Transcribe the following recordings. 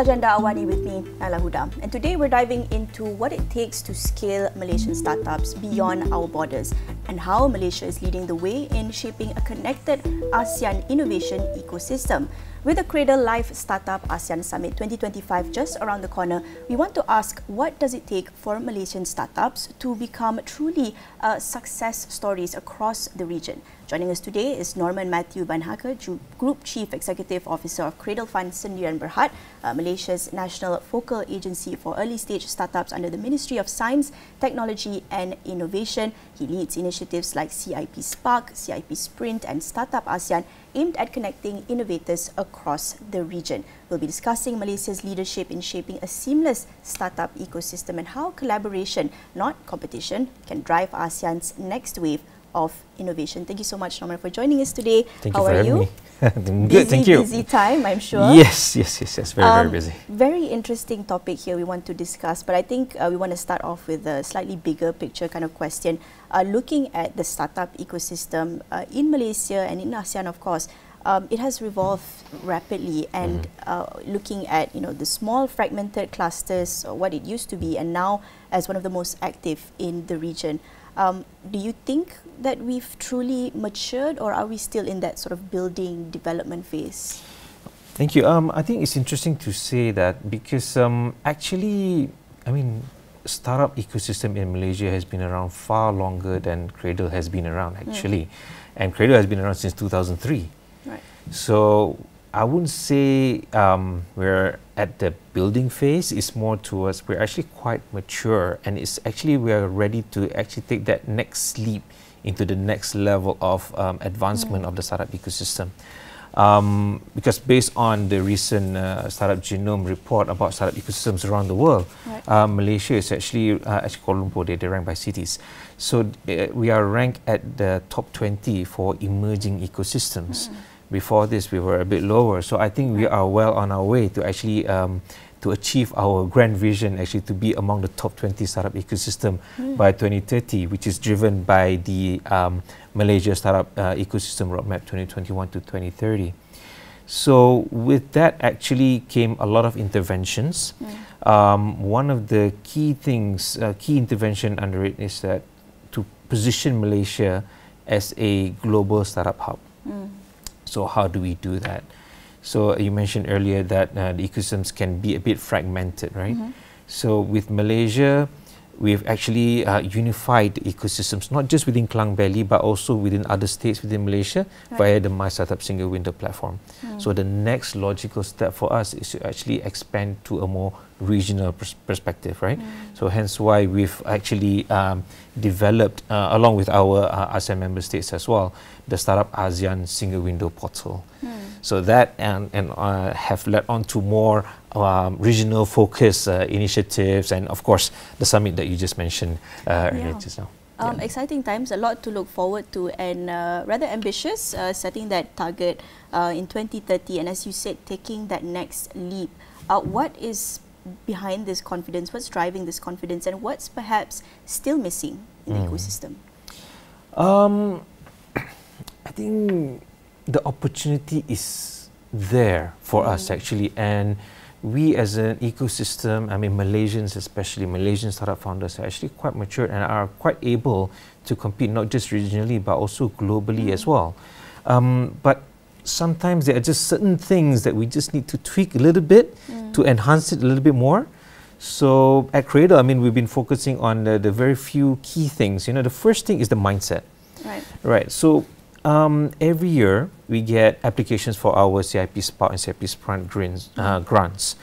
Agenda AWANI with me, Nailah Huda. And today we're diving into what it takes to scale Malaysian startups beyond our borders and how Malaysia is leading the way in shaping a connected ASEAN innovation ecosystem. With the Cradle Live Startup ASEAN Summit 2025 just around the corner, we want to ask, what does it take for Malaysian startups to become truly success stories across the region? Joining us today is Norman Matthieu, Group Chief Executive Officer of Cradle Fund Sendirian Berhad, Malaysia's national focal agency for early stage startups under the Ministry of Science, Technology and Innovation. He leads initiatives like CIP Spark, CIP Sprint and Startup ASEAN, aimed at connecting innovators across the region. We'll be discussing Malaysia's leadership in shaping a seamless startup ecosystem and how collaboration, not competition, can drive ASEAN's next wave of innovation. Thank you so much, Norman, for joining us today. Thank How you for are you? having me. Good, thank you. Busy time, I'm sure. Yes. Very busy. Very interesting topic here we want to discuss, but I think we want to start off with a slightly bigger picture kind of question. Looking at the startup ecosystem in Malaysia and in ASEAN, of course, it has revolved rapidly, and looking at the small fragmented clusters, what it used to be, and now as one of the most active in the region. Do you think that we've truly matured, or are we still in that sort of building development phase? Thank you. I think it's interesting to say that because actually, startup ecosystem in Malaysia has been around far longer than Cradle has been around actually, and Cradle has been around since 2003. Right. So I wouldn't say we're at the building phase. It's more towards we're actually quite mature, and it's actually we are ready to actually take that next leap into the next level of advancement of the startup ecosystem. Because based on the recent Startup Genome report about startup ecosystems around the world, Malaysia is actually Kuala Lumpur, they're ranked by cities. So we are ranked at the top 20 for emerging ecosystems. Before this, we were a bit lower. So I think we are well on our way to actually to achieve our grand vision, actually to be among the top 20 startup ecosystem by 2030, which is driven by the Malaysia Startup Ecosystem Roadmap 2021 to 2030. So with that actually came a lot of interventions. One of the key things, key intervention under it is that to position Malaysia as a global startup hub. So how do we do that? So you mentioned earlier that the ecosystems can be a bit fragmented, right? So with Malaysia, we've actually unified the ecosystems, not just within Klang Valley, but also within other states within Malaysia via the My Startup Single Window platform. So the next logical step for us is to actually expand to a more regional perspective, right? So hence why we've actually developed, along with our ASEAN member states as well, the Startup ASEAN Single Window portal. So that and have led on to more regional focus initiatives, and of course the summit that you just mentioned earlier just now. Exciting times, a lot to look forward to, and rather ambitious, setting that target in 2030, and as you said, taking that next leap. What is behind this confidence? What's driving this confidence, and what's perhaps still missing in the ecosystem? I think the opportunity is there for us actually, and we as an ecosystem, Malaysians, especially Malaysian startup founders, are actually quite mature and are quite able to compete not just regionally but also globally as well. But sometimes there are just certain things that we just need to tweak a little bit to enhance it a little bit more. So at Cradle, we've been focusing on the very few key things. The first thing is the mindset. Right. So every year we get applications for our CIP Spark and CIP Sprint grants.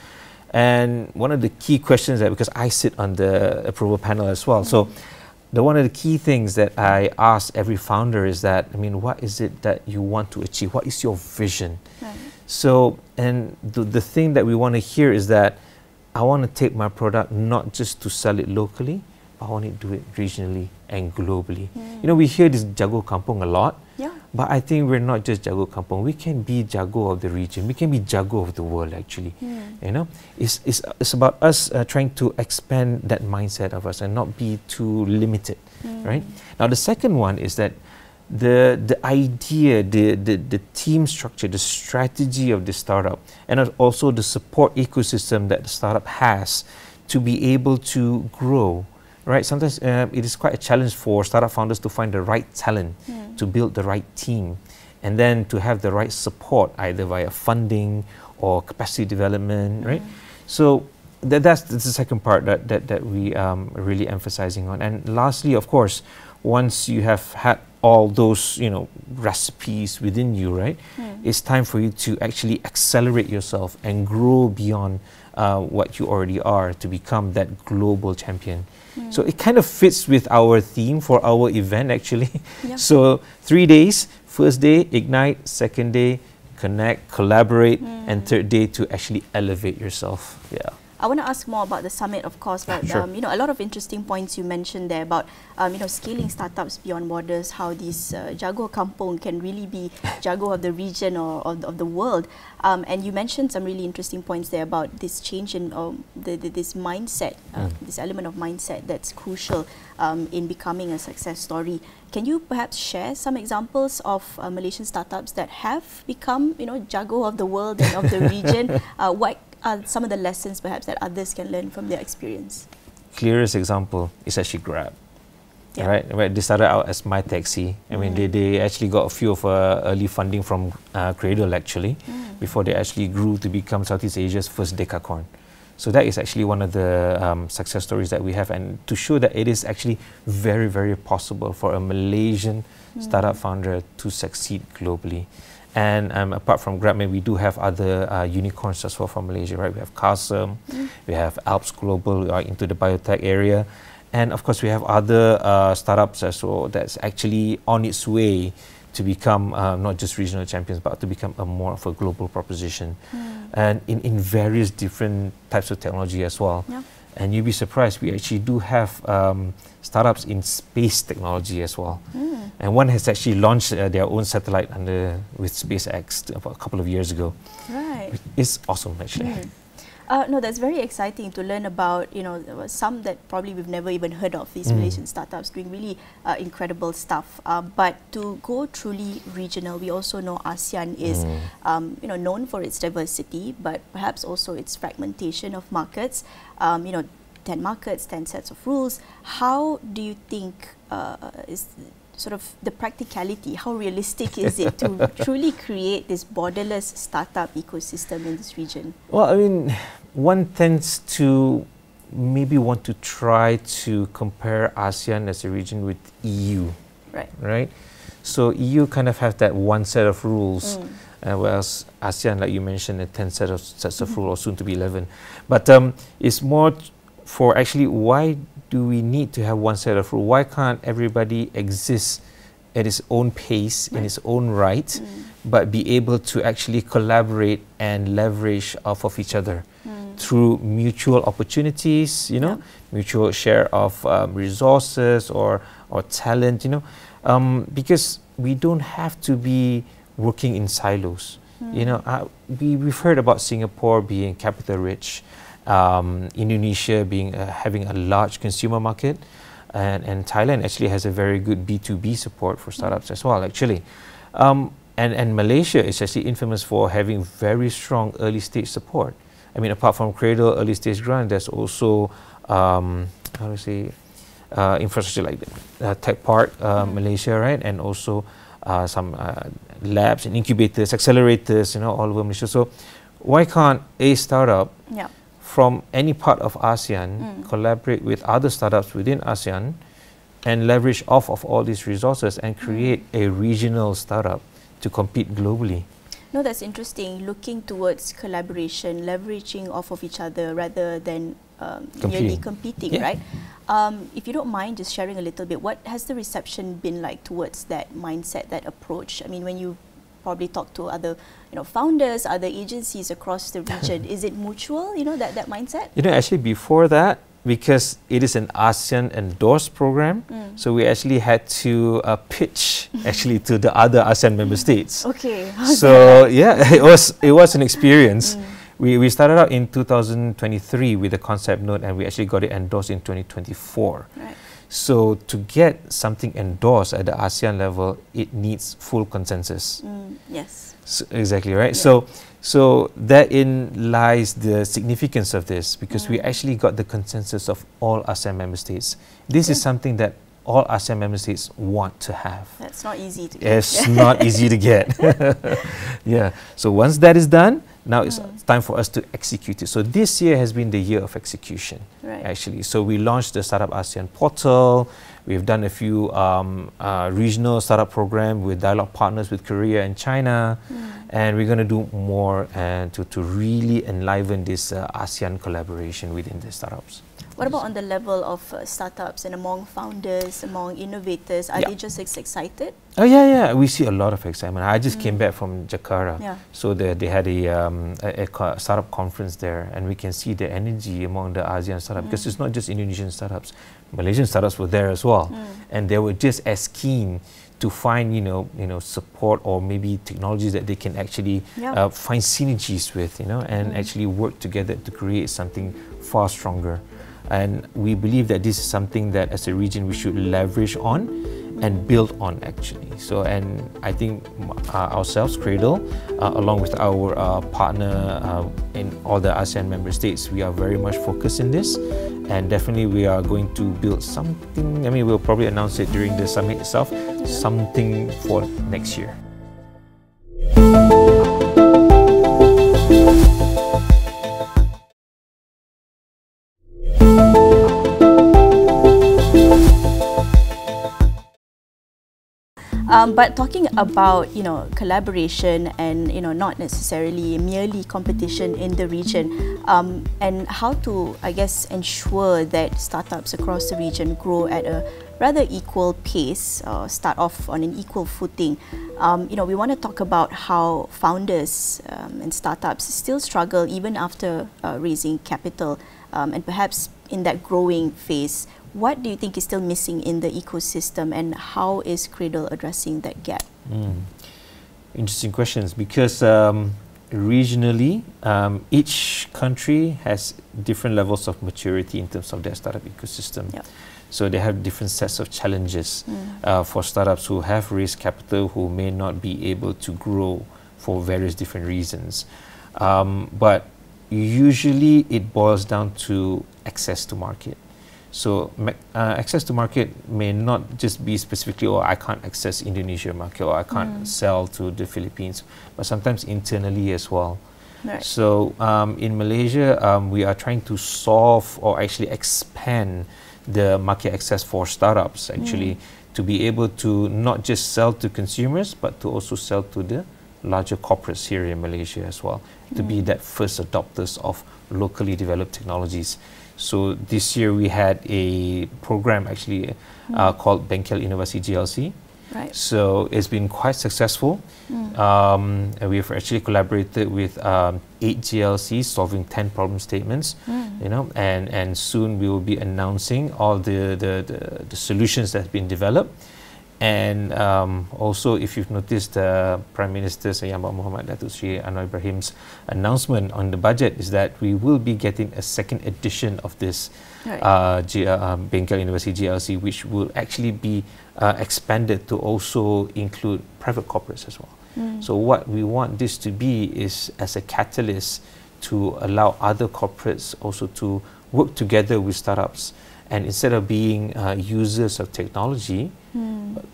And one of the key questions that, because I sit on the approval panel as well, so one of the key things that I ask every founder is that, what is it that you want to achieve? What is your vision? So, and the thing that we want to hear is that I want to take my product not just to sell it locally, but I want to do it regionally and globally. We hear this Jago Kampung a lot. But I think we're not just Jago Kampung. We can be Jago of the region. We can be Jago of the world actually. It's about us trying to expand that mindset of us and not be too limited, right? Now the second one is that the idea, the team structure, the strategy of the startup, and also the support ecosystem that the startup has to be able to grow, right? Sometimes it is quite a challenge for startup founders to find the right talent, to build the right team, and then to have the right support, either via funding or capacity development, right? So that's the second part that we are really emphasizing on. And lastly, of course, once you have had all those, you know, recipes within you, right? It's time for you to actually accelerate yourself and grow beyond what you already are to become that global champion. So it kind of fits with our theme for our event, actually. So 3 days, first day, ignite, second day, connect, collaborate, and third day to actually elevate yourself. Yeah. I want to ask more about the summit, of course, but Sure. you know, a lot of interesting points you mentioned there about you know, scaling startups beyond borders, how this jago kampung can really be jago of the region or of the world. And you mentioned some really interesting points there about this change in this mindset, this element of mindset that's crucial in becoming a success story. Can you perhaps share some examples of Malaysian startups that have become, you know, jago of the world and of the region? What are some of the lessons perhaps that others can learn from their experience? Clearest example is actually Grab. Right, where they started out as My Taxi. I mean, they actually got a few of early funding from Cradle, actually, before they actually grew to become Southeast Asia's first decacorn. So that is actually one of the success stories that we have, and to show that it is actually very, very possible for a Malaysian startup founder to succeed globally. And apart from Grab, we do have other unicorns as well from Malaysia, right? We have Kasem, we have Alps Global, we are into the biotech area. And of course, we have other startups as well that's actually on its way to become not just regional champions, but to become a more of a global proposition. And in various different types of technology as well. And you'd be surprised, we actually do have startups in space technology as well. And one has actually launched their own satellite with SpaceX about a couple of years ago. Right. It's awesome, actually. No, that's very exciting to learn about, you know, some that probably we've never even heard of, these Malaysian startups doing really incredible stuff. But to go truly regional, we also know ASEAN is, you know, known for its diversity, but perhaps also its fragmentation of markets. You know, 10 markets, 10 sets of rules. How do you think is sort of the practicality, how realistic is it to truly create this borderless startup ecosystem in this region? Well, I mean, one tends to maybe want to try to compare ASEAN as a region with EU, right? So EU kind of have that one set of rules, whereas ASEAN, like you mentioned, a 10 sets of rules, or soon to be 11. But it's more for actually, why do we need to have one set of rules? Why can't everybody exist at its own pace, in its own right, but be able to actually collaborate and leverage off of each other through mutual opportunities, you know, mutual share of resources or talent, you know, because we don't have to be working in silos. You know, we've heard about Singapore being capital rich, Indonesia being having a large consumer market, and Thailand actually has a very good B2B support for startups as well, actually. And Malaysia is actually infamous for having very strong early stage support. I mean, apart from Cradle early stage grant, there's also infrastructure like Tech Park Malaysia, right? And also some labs and incubators, accelerators, you know, all over Malaysia. So why can't a startup from any part of ASEAN collaborate with other startups within ASEAN and leverage off of all these resources and create a regional startup to compete globally? No, that's interesting. Looking towards collaboration, leveraging off of each other rather than merely competing, right? If you don't mind just sharing a little bit, what has the reception been like towards that mindset, that approach? I mean, when you probably talk to other, you know, founders, other agencies across the region, is it mutual, you know, that mindset? You know, actually before that, because it is an ASEAN endorsed program, so we actually had to pitch actually to the other ASEAN member states. Okay. So yeah, it was an experience. We started out in 2023 with the concept note, and we actually got it endorsed in 2024. Right. So to get something endorsed at the ASEAN level, it needs full consensus. Yes. So, exactly right. Yeah. So therein lies the significance of this, because we actually got the consensus of all ASEAN member states. This is something that all ASEAN member states want to have. That's not easy to get. It's not easy to get. Yeah. So once that is done, now it's time for us to execute it. So this year has been the year of execution, actually. So we launched the Startup ASEAN portal. We've done a few regional startup programs with dialogue partners with Korea and China. And we're going to do more and to really enliven this ASEAN collaboration within the startups. What about on the level of startups and among founders, among innovators? Are they just as excited? Oh yeah, we see a lot of excitement. I just came back from Jakarta, so they had a startup conference there, and we can see the energy among the ASEAN startups, because it's not just Indonesian startups, Malaysian startups were there as well, and they were just as keen to find support or maybe technologies that they can actually find synergies with, and actually work together to create something far stronger. And we believe that this is something that as a region we should leverage on and build on, actually. So, and I think ourselves, Cradle, along with our partner in all the ASEAN member states, we are very much focused in this. And definitely we are going to build something, I mean, we'll probably announce it during the summit itself, something for next year. But talking about collaboration and not necessarily merely competition in the region, and how to, I guess, ensure that startups across the region grow at a rather equal pace, start off on an equal footing. We want to talk about how founders and startups still struggle even after raising capital, and perhaps in that growing phase. What do you think is still missing in the ecosystem, and how is Cradle addressing that gap? Interesting questions, because regionally, each country has different levels of maturity in terms of their startup ecosystem. So they have different sets of challenges for startups who have raised capital, who may not be able to grow for various different reasons. But usually it boils down to access to market. So access to market may not just be specifically, I can't access Indonesia market, or I can't sell to the Philippines, but sometimes internally as well. So in Malaysia, we are trying to solve or actually expand the market access for startups, actually, to be able to not just sell to consumers, but to also sell to the larger corporates here in Malaysia as well, to be that first adopters of locally developed technologies. So this year we had a program actually called Bengkel Inovasi GLC. So it's been quite successful. And we've actually collaborated with 8 GLCs solving 10 problem statements, and soon we will be announcing all the solutions that have been developed. And also, if you've noticed, the Prime Minister Yang Muhammad Datuk Sri Anwar Ibrahim's announcement on the budget is that we will be getting a second edition of this Bengkel Inovasi GLC, which will actually be expanded to also include private corporates as well. So what we want this to be is as a catalyst to allow other corporates also to work together with startups, and instead of being users of technology,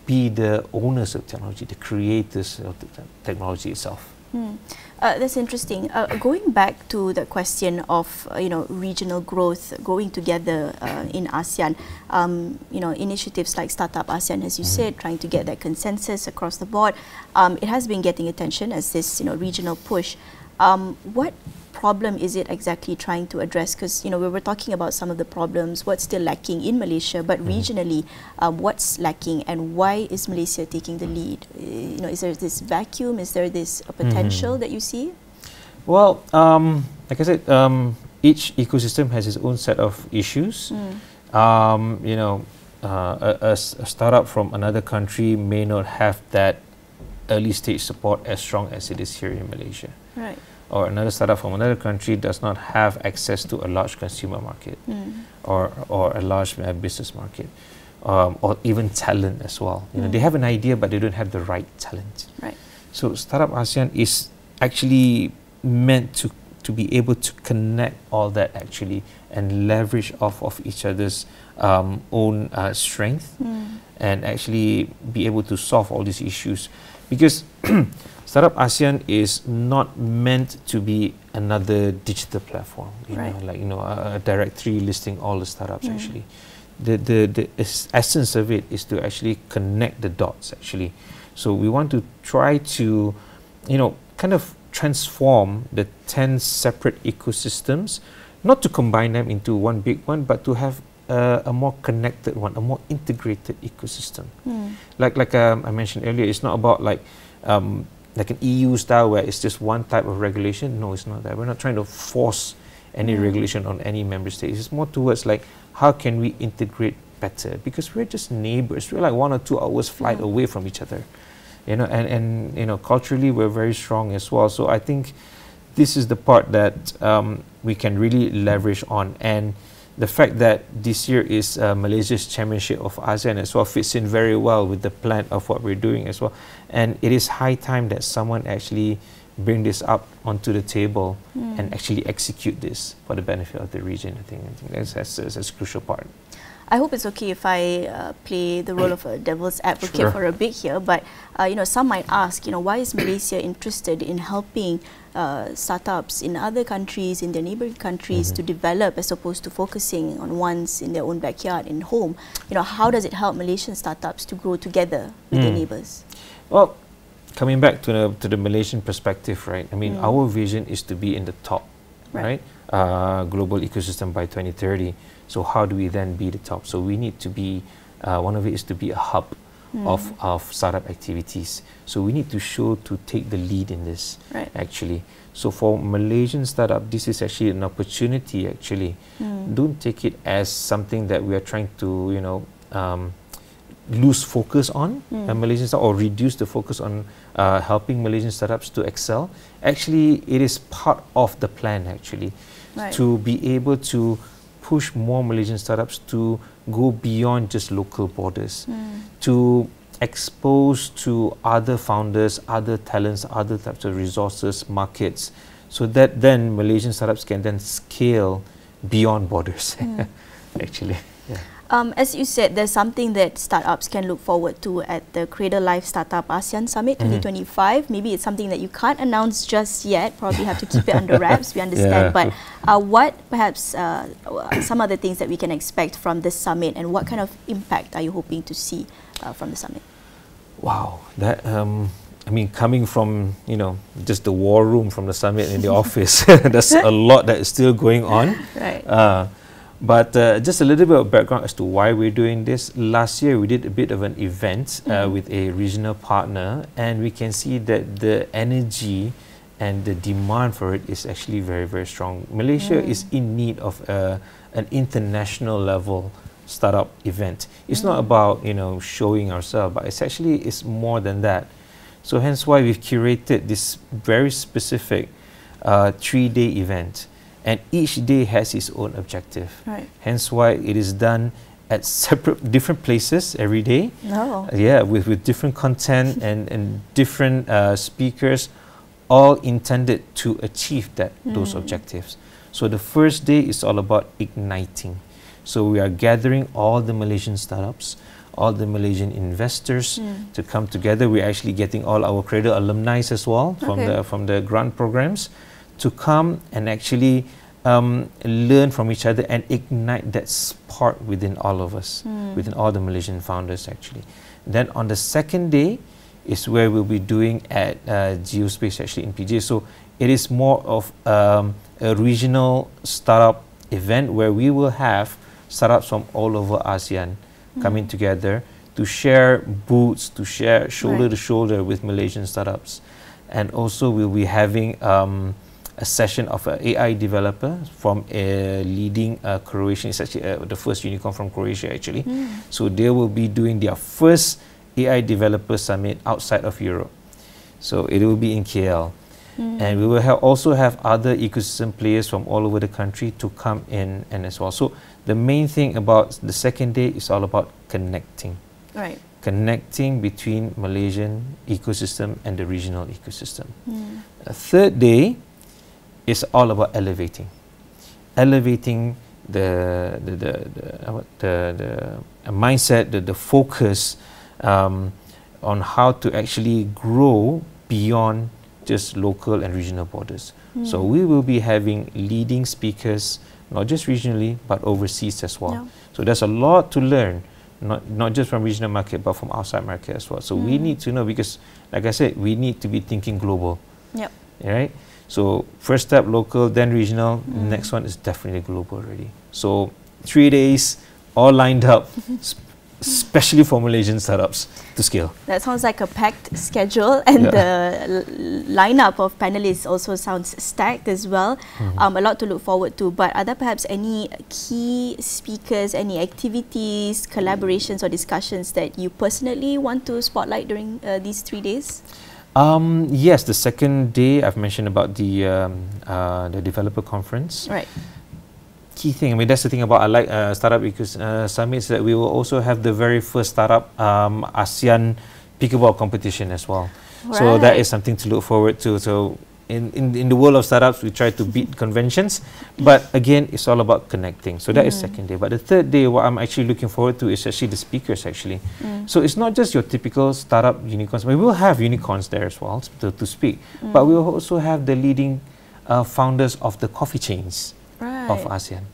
be the owners of technology, the creators of the technology itself. That's interesting. Going back to the question of regional growth, going together in ASEAN, initiatives like Startup ASEAN, as you said, trying to get that consensus across the board, it has been getting attention as this regional push. What problem is it exactly trying to address? Because we were talking about some of the problems, what's still lacking in Malaysia, but regionally, what's lacking, and why is Malaysia taking the lead? Is there this vacuum? Is there this potential that you see? Well, like I said, each ecosystem has its own set of issues. A startup from another country may not have that early stage support as strong as it is here in Malaysia. Or another startup from another country does not have access to a large consumer market or a large business market. or even talent as well. You know, they have an idea, but they don't have the right talent. Right. So Startup ASEAN is actually meant to be able to connect all that actually and leverage off of each other's own strength and actually be able to solve all these issues. Because Startup ASEAN is not meant to be another digital platform, you know, like, you know, a directory listing all the startups actually. The essence of it is to actually connect the dots actually. So we want to try to, you know, kind of transform the 10 separate ecosystems, not to combine them into one big one, but to have a more connected one, a more integrated ecosystem. Like I mentioned earlier, it's not about like an EU style where it's just one type of regulation. No, it's not that. We're not trying to force any regulation on any member state. It's more towards like, how can we integrate better? Because we're just neighbors. We're like 1 or 2 hours flight away from each other. You know, and you know, culturally we're very strong as well. So I think this is the part that we can really leverage on. And the fact that this year is Malaysia's championship of ASEAN as well fits in very well with the plan of what we're doing as well. And it is high time that someone actually bring this up onto the table and actually execute this for the benefit of the region. I think that's a crucial part. I hope it's okay if I play the role of a devil's advocate for a bit here, but you know, some might ask, you know, why is Malaysia interested in helping startups in other countries, in their neighboring countries, to develop as opposed to focusing on ones in their own backyard and home? You know, how does it help Malaysian startups to grow together with their neighbours? Well, coming back to the Malaysian perspective, right? I mean, our vision is to be in the top, right? Global ecosystem by 2030. So how do we then be the top? So we need to be, one of it is to be a hub of startup activities. So we need to take the lead in this, actually. So for Malaysian startup, this is actually an opportunity, actually. Don't take it as something that we are trying to, you know, lose focus on Malaysian startups or reduce the focus on helping Malaysian startups to excel. Actually, it is part of the plan, actually, to be able to push more Malaysian startups to go beyond just local borders, to expose to other founders, other talents, other types of resources, markets, so that then Malaysian startups can then scale beyond borders, actually. As you said, there's something that startups can look forward to at the Cradle Life Startup ASEAN Summit 2025. Maybe it's something that you can't announce just yet, probably have to keep it under wraps, we understand. But what perhaps some other things that we can expect from this summit, and what kind of impact are you hoping to see from the summit? Wow, that I mean, coming from, you know, just the war room from the summit in the office, there's a lot that is still going on. But just a little bit of background as to why we're doing this. Last year we did a bit of an event with a regional partner, and we can see that the energy and the demand for it is actually very, very strong. Malaysia is in need of an international level startup event. It's not about, you know, showing ourselves, but it's more than that. So hence why we've curated this very specific 3-day event. And each day has its own objective. Hence why it is done at different places every day. With different content and different speakers, all intended to achieve those objectives. So the first day is all about igniting. So we are gathering all the Malaysian startups, all the Malaysian investors to come together. We're actually getting all our Cradle alumni as well from the grant programs to come and actually learn from each other and ignite that spark within all of us, within all the Malaysian founders, actually. Then on the second day is where we'll be doing at Geospace, actually, in PJ. So it is more of a regional startup event where we will have startups from all over ASEAN coming together to share booths, to share shoulder to shoulder with Malaysian startups. And also we'll be having a session of an AI developer from a leading Croatian. It's actually the first unicorn from Croatia, actually. So they will be doing their first AI developer summit outside of Europe. So it will be in KL. And we will also have other ecosystem players from all over the country to come in and as well. So the main thing about the second day is all about connecting. Right. Connecting between Malaysian ecosystem and the regional ecosystem. The third day is all about elevating the mindset, the focus on how to actually grow beyond just local and regional borders. So we will be having leading speakers, not just regionally, but overseas as well. Yeah. So there's a lot to learn, not just from regional market, but from outside market as well. So we need to know, because like I said, we need to be thinking global. Yep. Right? So first step local, then regional, next one is definitely global already. So 3 days, all lined up, especially for Malaysian startups to scale. That sounds like a packed schedule, and the lineup of panelists also sounds stacked as well. A lot to look forward to. But are there perhaps any key speakers, any activities, collaborations or discussions that you personally want to spotlight during these 3 days? Yes, the second day I've mentioned about the developer conference. Right. Key thing, I mean, that's the thing about I like startup summits, that we will also have the very first startup ASEAN pickleball competition as well. Right. So that is something to look forward to. So in the world of startups, we try to beat conventions, but again, it's all about connecting. So that is second day. But the third day, what I'm actually looking forward to is actually the speakers actually. So it's not just your typical startup unicorns. We will have unicorns there as well to speak, but we will also have the leading founders of the coffee chains of ASEAN.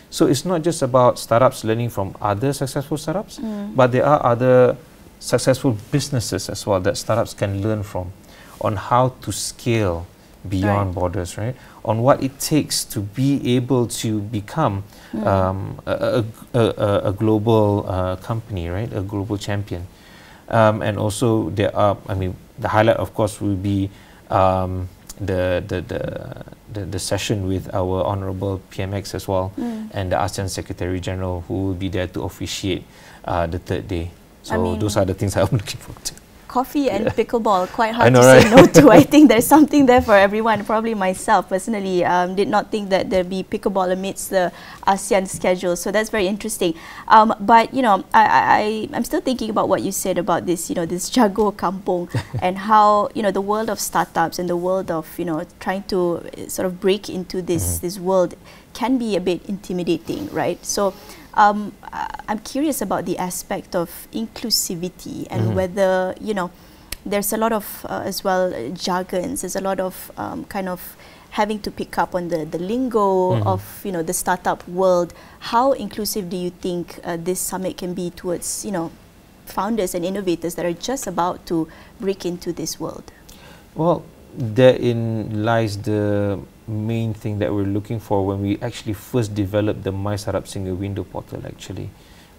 So it's not just about startups learning from other successful startups, but there are other successful businesses as well that startups can learn from on how to scale beyond borders, right? On what it takes to be able to become a global company, right? A global champion. And also there are, I mean, the highlight of course will be the session with our Honourable PMX as well, and the ASEAN Secretary General, who will be there to officiate the third day. So I mean, those are the things I'm looking forward to. Coffee and pickleball, quite hard to say no to. I think there's something there for everyone. Probably myself personally did not think that there'd be pickleball amidst the ASEAN schedule. So that's very interesting. But you know, I'm still thinking about what you said about this, you know, this jago kampung, and how, you know, the world of startups and the world of, you know, trying to sort of break into this this world can be a bit intimidating, right? So I'm curious about the aspect of inclusivity and whether, you know, there's a lot of as well jargons, there's a lot of kind of having to pick up on the lingo of, you know, the startup world. How inclusive do you think this summit can be towards, you know, founders and innovators that are just about to break into this world? Well, therein lies the main thing that we're looking for when we actually first developed the My Startup Single Window portal actually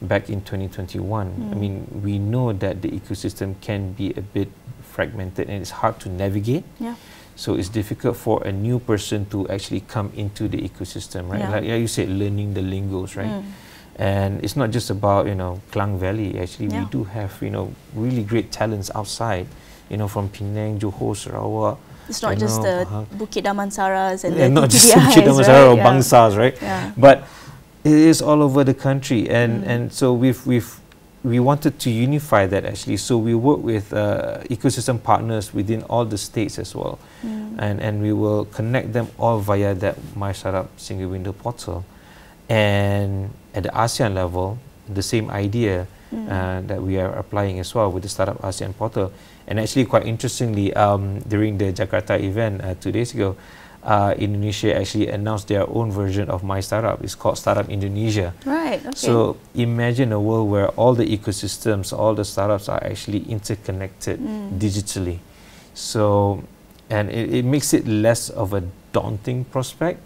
back in 2021. I mean, we know that the ecosystem can be a bit fragmented and it's hard to navigate. Yeah. So it's difficult for a new person to actually come into the ecosystem, right? Like you said, learning the lingos, right? And it's not just about, you know, Klang Valley. Actually, we do have, you know, really great talents outside, you know, from Penang, Johor, Sarawak. It's not just the Bukit Damansaras and not just TTDIs, Bukit Damansara or right? Bangsars, right? But it is all over the country, and so we wanted to unify that actually. So we work with ecosystem partners within all the states as well, and we will connect them all via that My Startup Single Window portal. And at the ASEAN level, the same idea that we are applying as well with the Startup ASEAN portal. And actually, quite interestingly, during the Jakarta event 2 days ago, Indonesia actually announced their own version of My Startup. It's called Startup Indonesia. Right. Okay. So imagine a world where all the ecosystems, all the startups are actually interconnected digitally. So, and it makes it less of a daunting prospect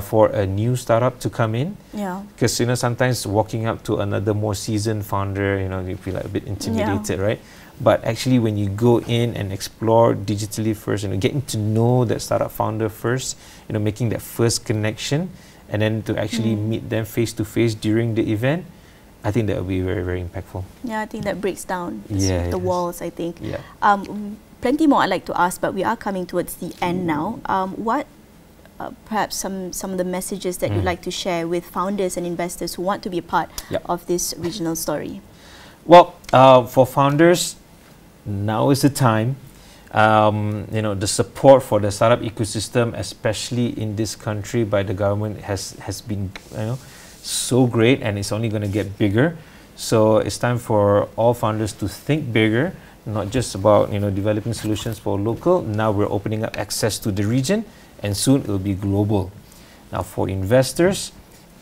for a new startup to come in. Yeah. Because, you know, sometimes walking up to another more seasoned founder, you know, you feel like a bit intimidated, right? But actually, when you go in and explore digitally first, you know, getting to know that startup founder first, you know, making that first connection, and then to actually meet them face to face during the event, I think that will be very, very impactful. Yeah, I think that breaks down the walls, I think. Yeah. Plenty more I'd like to ask, but we are coming towards the end now. What perhaps some of the messages that you'd like to share with founders and investors who want to be a part of this regional story. Well, for founders, now is the time. The support for the startup ecosystem, especially in this country by the government, has been so great, and it's only going to get bigger. So it's time for all founders to think bigger, not just about developing solutions for local. Now we're opening up access to the region, and soon it will be global. Now for investors,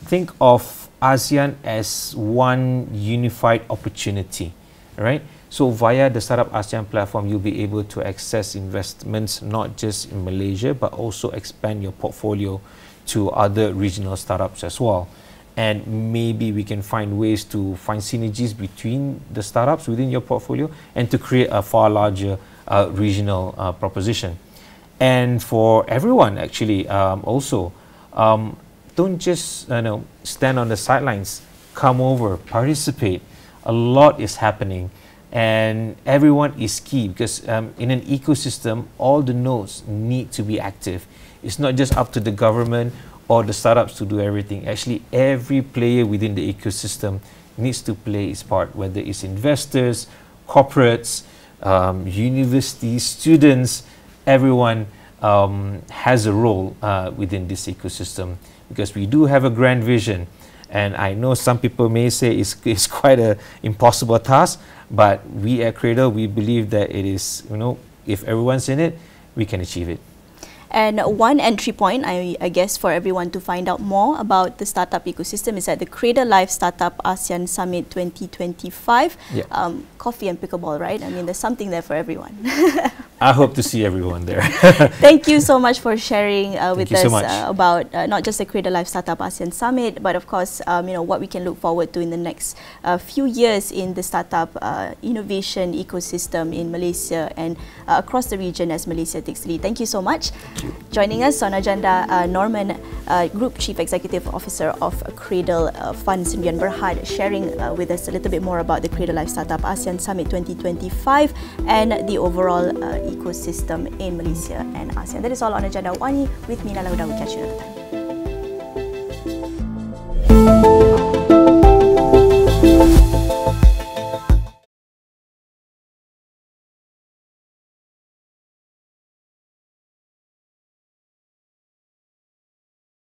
think of ASEAN as one unified opportunity, right? So via the Startup ASEAN platform, you'll be able to access investments not just in Malaysia, but also expand your portfolio to other regional startups as well. And maybe we can find ways to find synergies between the startups within your portfolio and to create a far larger regional proposition. And for everyone, actually, don't just stand on the sidelines. Come over, participate. A lot is happening. And everyone is key, because in an ecosystem, all the nodes need to be active. It's not just up to the government or the startups to do everything. Actually, every player within the ecosystem needs to play its part, whether it's investors, corporates, universities, students. Everyone has a role within this ecosystem, because we do have a grand vision. And I know some people may say it's quite an impossible task, but we at Cradle, we believe that it is, if everyone's in it, we can achieve it. And one entry point, I guess, for everyone to find out more about the startup ecosystem is at the Cradle Live Startup ASEAN Summit 2025. Yeah. Coffee and pickleball, right? I mean, there's something there for everyone. I hope to see everyone there. Thank you so much for sharing with us about not just the Cradle Live Startup ASEAN Summit, but of course, what we can look forward to in the next few years in the startup innovation ecosystem in Malaysia and across the region as Malaysia takes lead. Thank you so much. Joining us on agenda, Norman, Group Chief Executive Officer of Cradle Funds, Rian Berhad, sharing with us a little bit more about the Cradle Live Startup ASEAN Summit 2025 and the overall ecosystem in Malaysia and ASEAN. That is all on agenda AWANI. With me, Nailah Huda. We'll catch you another time.